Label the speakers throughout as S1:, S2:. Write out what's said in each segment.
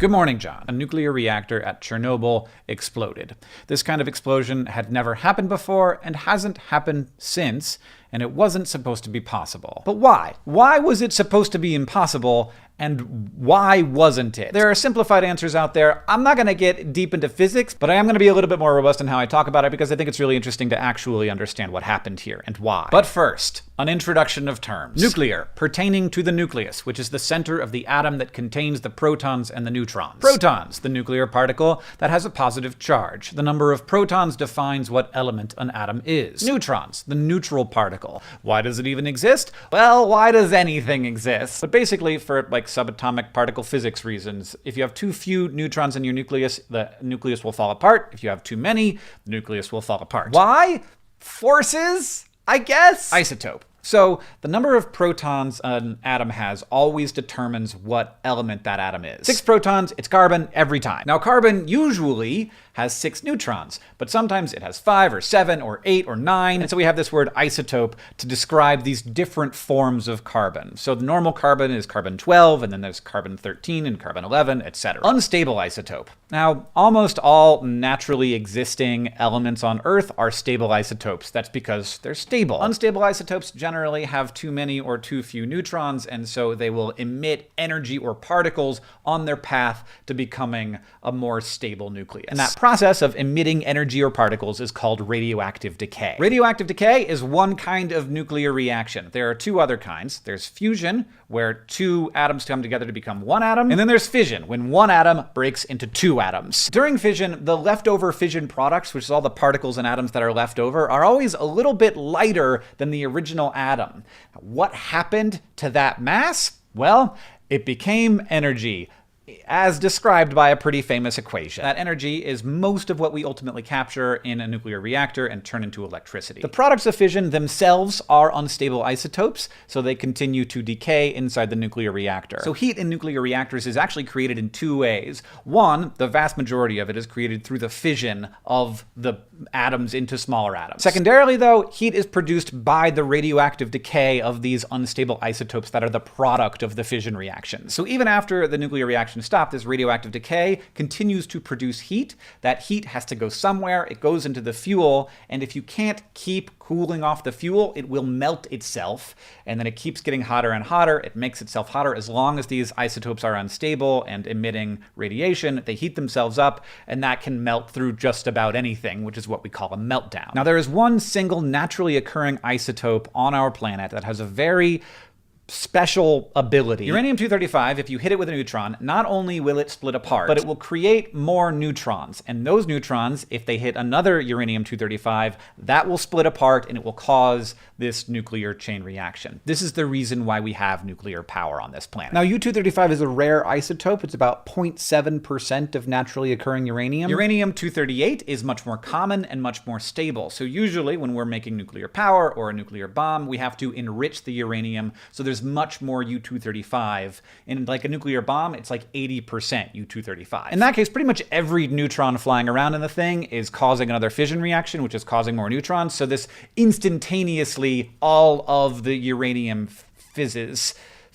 S1: Good morning, John. A nuclear reactor at Chernobyl exploded. This kind of explosion had never happened before and hasn't happened since, and it wasn't supposed to be possible. But why? Why was it supposed to be impossible, and why wasn't it? There are simplified answers out there. I'm not going to get deep into physics, but I am going to be a little bit more robust in how I talk about it because I think it's really interesting to actually understand what happened here and why. But first, an introduction of terms. Nuclear, pertaining to the nucleus, which is the center of the atom that contains the protons and the neutrons. Protons, the nuclear particle that has a positive charge. The number of protons defines what element an atom is. Neutrons, the neutral particle. Why does it even exist? Well, why does anything exist? But basically, for subatomic particle physics reasons, if you have too few neutrons in your nucleus, the nucleus will fall apart. If you have too many, the nucleus will fall apart. Why? Forces, I guess? Isotope. So the number of protons an atom has always determines what element that atom is. 6 protons, it's carbon every time. Now carbon usually has 6 neutrons, but sometimes it has 5 or 7 or 8 or 9. And so we have this word isotope to describe these different forms of carbon. So the normal carbon is carbon 12, and then there's carbon 13 and carbon 11, etc. Unstable isotope. Now, almost all naturally existing elements on Earth are stable isotopes. That's because they're stable. Unstable isotopes generally have too many or too few neutrons, and so they will emit energy or particles on their path to becoming a more stable nucleus. And that process of emitting energy or particles is called radioactive decay. Radioactive decay is one kind of nuclear reaction. There are 2 other kinds. There's fusion, where 2 atoms come together to become 1 atom, and then there's fission, when 1 atom breaks into 2 atoms. During fission, the leftover fission products, which is all the particles and atoms that are left over, are always a little bit lighter than the original atom. What happened to that mass? Well, it became energy, as described by a pretty famous equation. That energy is most of what we ultimately capture in a nuclear reactor and turn into electricity. The products of fission themselves are unstable isotopes, so they continue to decay inside the nuclear reactor. So heat in nuclear reactors is actually created in 2 ways. One, the vast majority of it is created through the fission of the atoms into smaller atoms. Secondarily, though, heat is produced by the radioactive decay of these unstable isotopes that are the product of the fission reactions. So even after the nuclear reaction stopped, this radioactive decay continues to produce heat. That heat has to go somewhere. It goes into the fuel, and if you can't keep cooling off the fuel, it will melt itself, and then it keeps getting hotter and hotter. It makes itself hotter. As long as these isotopes are unstable and emitting radiation, they heat themselves up, and that can melt through just about anything, which is what we call a meltdown. Now, there is one single naturally occurring isotope on our planet that has a very special ability. Uranium-235, if you hit it with a neutron, not only will it split apart, but it will create more neutrons. And those neutrons, if they hit another uranium-235, that will split apart and it will cause this nuclear chain reaction. This is the reason why we have nuclear power on this planet. Now, U-235 is a rare isotope. It's about 0.7% of naturally occurring uranium. Uranium-238 is much more common and much more stable. So usually when we're making nuclear power or a nuclear bomb, we have to enrich the uranium. So there's much more U-235. In like a nuclear bomb, it's like 80% U-235. In that case, pretty much every neutron flying around in the thing is causing another fission reaction, which is causing more neutrons. So this instantaneously, all of the uranium fizzes.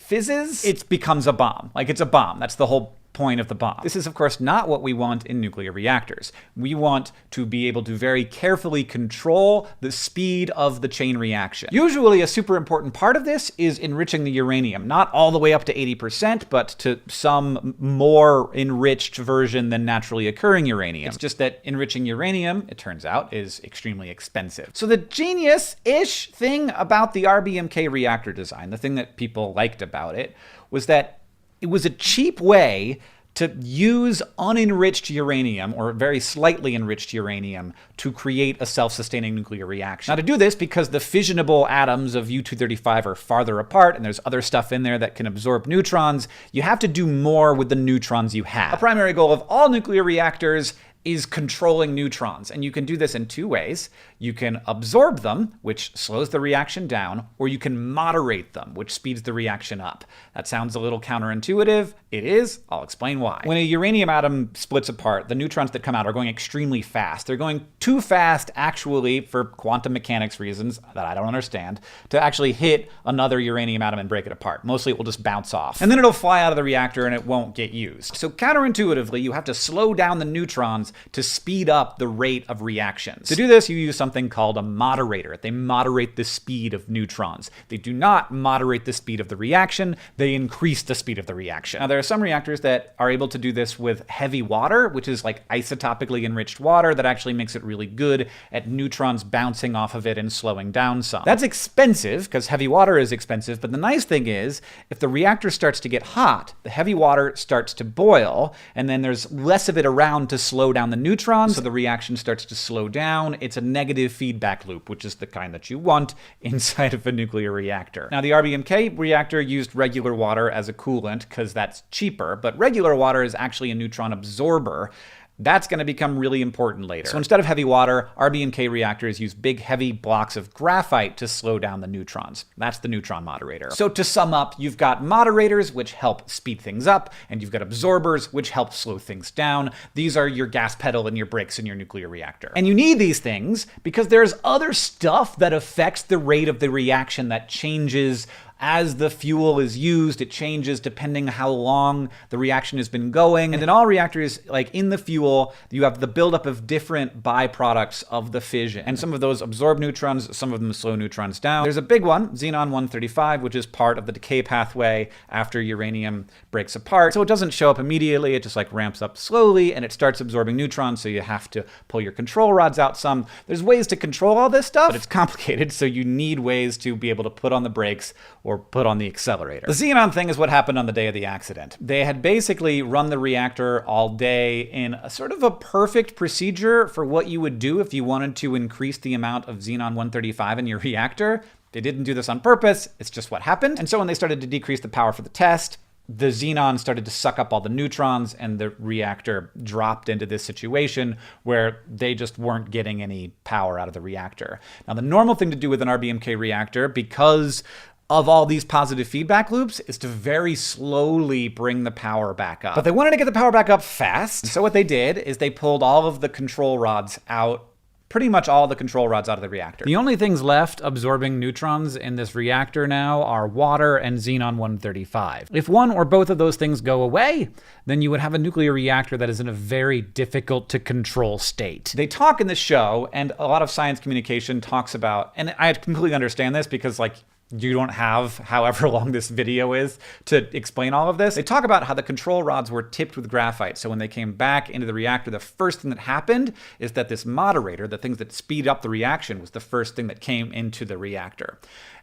S1: It becomes a bomb. Like, it's a bomb. That's the whole point of the bomb. This is, of course, not what we want in nuclear reactors. We want to be able to very carefully control the speed of the chain reaction. Usually, a super important part of this is enriching the uranium. Not all the way up to 80%, but to some more enriched version than naturally occurring uranium. It's just that enriching uranium, it turns out, is extremely expensive. So the genius-ish thing about the RBMK reactor design, the thing that people liked about it, was that it was a cheap way to use unenriched uranium, or very slightly enriched uranium, to create a self-sustaining nuclear reaction. Now, to do this, because the fissionable atoms of U-235 are farther apart, and there's other stuff in there that can absorb neutrons, you have to do more with the neutrons you have. A primary goal of all nuclear reactors is controlling neutrons. And you can do this in two ways. You can absorb them, which slows the reaction down, or you can moderate them, which speeds the reaction up. That sounds a little counterintuitive. It is. I'll explain why. When a uranium atom splits apart, the neutrons that come out are going extremely fast. They're going too fast, actually, for quantum mechanics reasons that I don't understand, to actually hit another uranium atom and break it apart. Mostly it will just bounce off. And then it'll fly out of the reactor and it won't get used. So counterintuitively, you have to slow down the neutrons to speed up the rate of reactions. To do this, you use something called a moderator. They moderate the speed of neutrons. They do not moderate the speed of the reaction, they increase the speed of the reaction. Now, there are some reactors that are able to do this with heavy water, which is like isotopically enriched water that actually makes it really good at neutrons bouncing off of it and slowing down some. That's expensive, because heavy water is expensive, but the nice thing is, if the reactor starts to get hot, the heavy water starts to boil, and then there's less of it around to slow down the neutrons, so the reaction starts to slow down. It's a negative feedback loop, which is the kind that you want inside of a nuclear reactor. Now, the RBMK reactor used regular water as a coolant because that's cheaper, but regular water is actually a neutron absorber. That's going to become really important later. So instead of heavy water, RBMK reactors use big, heavy blocks of graphite to slow down the neutrons. That's the neutron moderator. So to sum up, you've got moderators, which help speed things up, and you've got absorbers, which help slow things down. These are your gas pedal and your brakes in your nuclear reactor. And you need these things because there's other stuff that affects the rate of the reaction that changes as the fuel is used. It changes depending how long the reaction has been going. And in all reactors, like in the fuel, you have the buildup of different byproducts of the fission. And some of those absorb neutrons, some of them slow neutrons down. There's a big one, xenon-135, which is part of the decay pathway after uranium breaks apart. So it doesn't show up immediately, it just like ramps up slowly and it starts absorbing neutrons, so you have to pull your control rods out some. There's ways to control all this stuff, but it's complicated, so you need ways to be able to put on the brakes or put on the accelerator. The xenon thing is what happened on the day of the accident. They had basically run the reactor all day in a sort of a perfect procedure for what you would do if you wanted to increase the amount of xenon-135 in your reactor. They didn't do this on purpose, it's just what happened. And so when they started to decrease the power for the test, the xenon started to suck up all the neutrons and the reactor dropped into this situation where they just weren't getting any power out of the reactor. Now, the normal thing to do with an RBMK reactor, because of all these positive feedback loops, is to very slowly bring the power back up. But they wanted to get the power back up fast. So what they did is they pulled all of the control rods out, pretty much all the control rods out of the reactor. The only things left absorbing neutrons in this reactor now are water and xenon-135. If one or both of those things go away, then you would have a nuclear reactor that is in a very difficult to control state. They talk in this show, and a lot of science communication talks about, and I completely understand this because like, you don't have however long this video is to explain all of this. They talk about how the control rods were tipped with graphite. So when they came back into the reactor, the first thing that happened is that this moderator, the things that speed up the reaction, was the first thing that came into the reactor.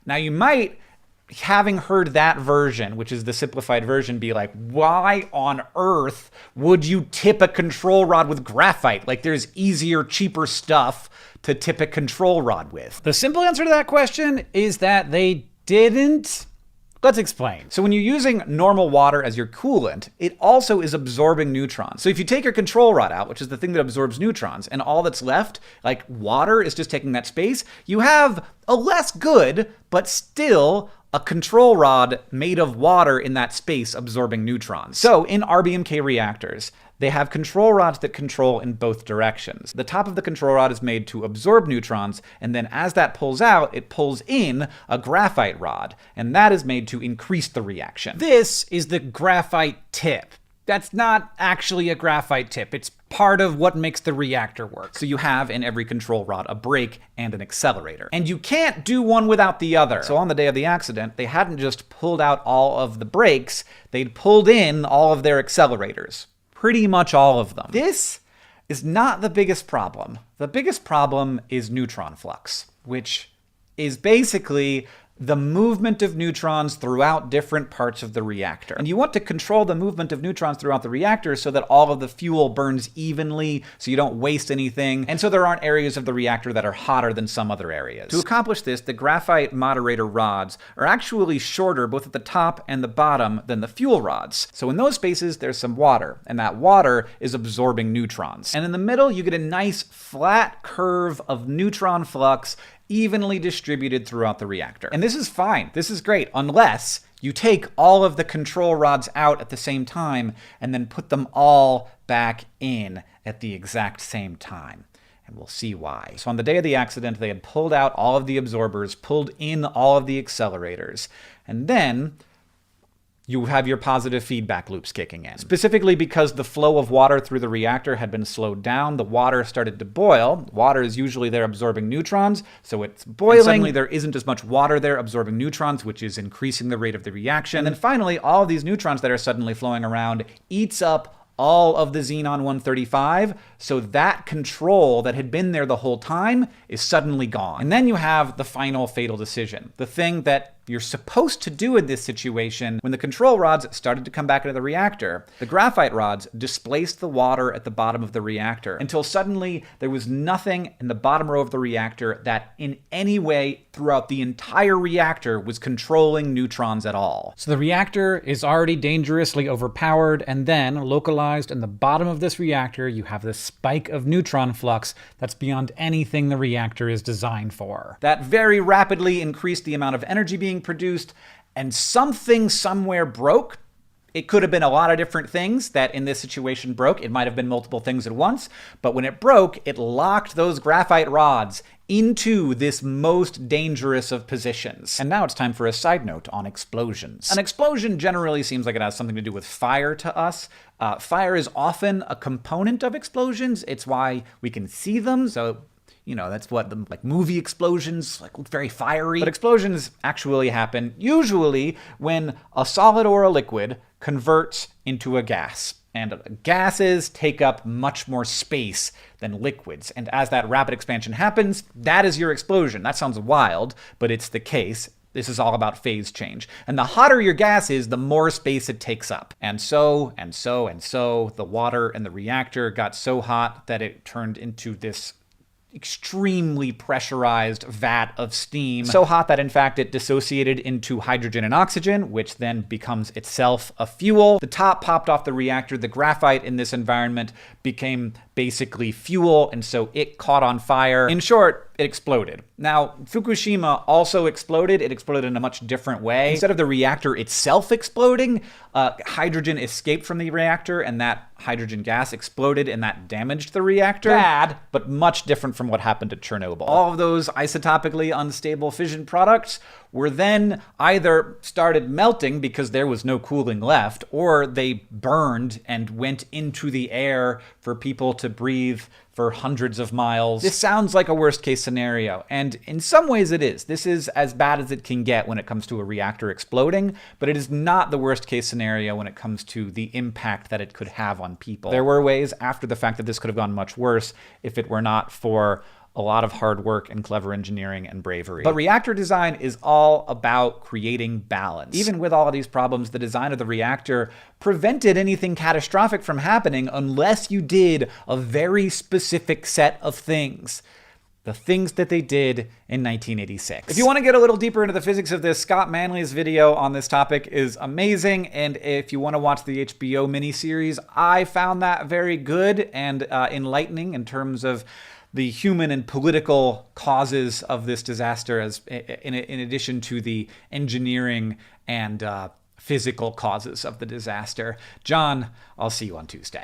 S1: Now you might, having heard that version, which is the simplified version, be like, why on earth would you tip a control rod with graphite? Like there's easier, cheaper stuff to tip a control rod with. The simple answer to that question is that they didn't. Let's explain. So when you're using normal water as your coolant, it also is absorbing neutrons. So if you take your control rod out, which is the thing that absorbs neutrons, and all that's left, like water is just taking that space, you have a less good, but still a control rod made of water in that space absorbing neutrons. So in RBMK reactors, they have control rods that control in both directions. The top of the control rod is made to absorb neutrons, and then as that pulls out, it pulls in a graphite rod, and that is made to increase the reaction. This is the graphite tip. That's not actually a graphite tip. It's part of what makes the reactor work. So you have in every control rod a brake and an accelerator. And you can't do one without the other. So on the day of the accident, they hadn't just pulled out all of the brakes, they'd pulled in all of their accelerators. Pretty much all of them. This is not the biggest problem. The biggest problem is neutron flux, which is basically the movement of neutrons throughout different parts of the reactor. And you want to control the movement of neutrons throughout the reactor so that all of the fuel burns evenly, so you don't waste anything, and so there aren't areas of the reactor that are hotter than some other areas. To accomplish this, the graphite moderator rods are actually shorter both at the top and the bottom than the fuel rods. So in those spaces, there's some water, and that water is absorbing neutrons. And in the middle, you get a nice flat curve of neutron flux evenly distributed throughout the reactor. And this is fine. This is great, unless you take all of the control rods out at the same time and then put them all back in at the exact same time. And we'll see why. So on the day of the accident, they had pulled out all of the absorbers, pulled in all of the accelerators, and then you have your positive feedback loops kicking in. Specifically because the flow of water through the reactor had been slowed down, the water started to boil. Water is usually there absorbing neutrons, so it's boiling. And suddenly there isn't as much water there absorbing neutrons, which is increasing the rate of the reaction. And then finally, all of these neutrons that are suddenly flowing around eats up all of the xenon-135, so that control that had been there the whole time is suddenly gone. And then you have the final fatal decision, the thing that you're supposed to do in this situation. When the control rods started to come back into the reactor, the graphite rods displaced the water at the bottom of the reactor until suddenly there was nothing in the bottom row of the reactor that in any way throughout the entire reactor was controlling neutrons at all. So the reactor is already dangerously overpowered, and then localized in the bottom of this reactor, you have this spike of neutron flux that's beyond anything the reactor is designed for. That very rapidly increased the amount of energy being produced, and something somewhere broke. It could have been a lot of different things that in this situation broke. It might have been multiple things at once, but when it broke, it locked those graphite rods into this most dangerous of positions. And now it's time for a side note on explosions. An explosion generally seems like it has something to do with fire to us. Fire is often a component of explosions. It's why we can see them. So that's what the movie explosions, look very fiery. But explosions actually happen usually when a solid or a liquid converts into a gas. And gases take up much more space than liquids. And as that rapid expansion happens, that is your explosion. That sounds wild, but it's the case. This is all about phase change. And the hotter your gas is, the more space it takes up. And so, the water in the reactor got so hot that it turned into this extremely pressurized vat of steam. So hot that in fact it dissociated into hydrogen and oxygen, which then becomes itself a fuel. The top popped off the reactor. The graphite in this environment became basically fuel, and so it caught on fire. In short, it exploded. Now, Fukushima also exploded. It exploded in a much different way. Instead of the reactor itself exploding, hydrogen escaped from the reactor, and that hydrogen gas exploded, and that damaged the reactor. Bad, but much different from what happened at Chernobyl. All of those isotopically unstable fission products were then either started melting because there was no cooling left, or they burned and went into the air for people to breathe for hundreds of miles. This sounds like a worst case scenario, and in some ways it is. This is as bad as it can get when it comes to a reactor exploding, but it is not the worst case scenario when it comes to the impact that it could have on people. There were ways after the fact that this could have gone much worse if it were not for a lot of hard work and clever engineering and bravery. But reactor design is all about creating balance. Even with all of these problems, the design of the reactor prevented anything catastrophic from happening unless you did a very specific set of things. The things that they did in 1986. If you want to get a little deeper into the physics of this, Scott Manley's video on this topic is amazing. And if you want to watch the HBO miniseries, I found that very good and enlightening in terms of the human and political causes of this disaster, as in addition to the engineering and physical causes of the disaster. John, I'll see you on Tuesday.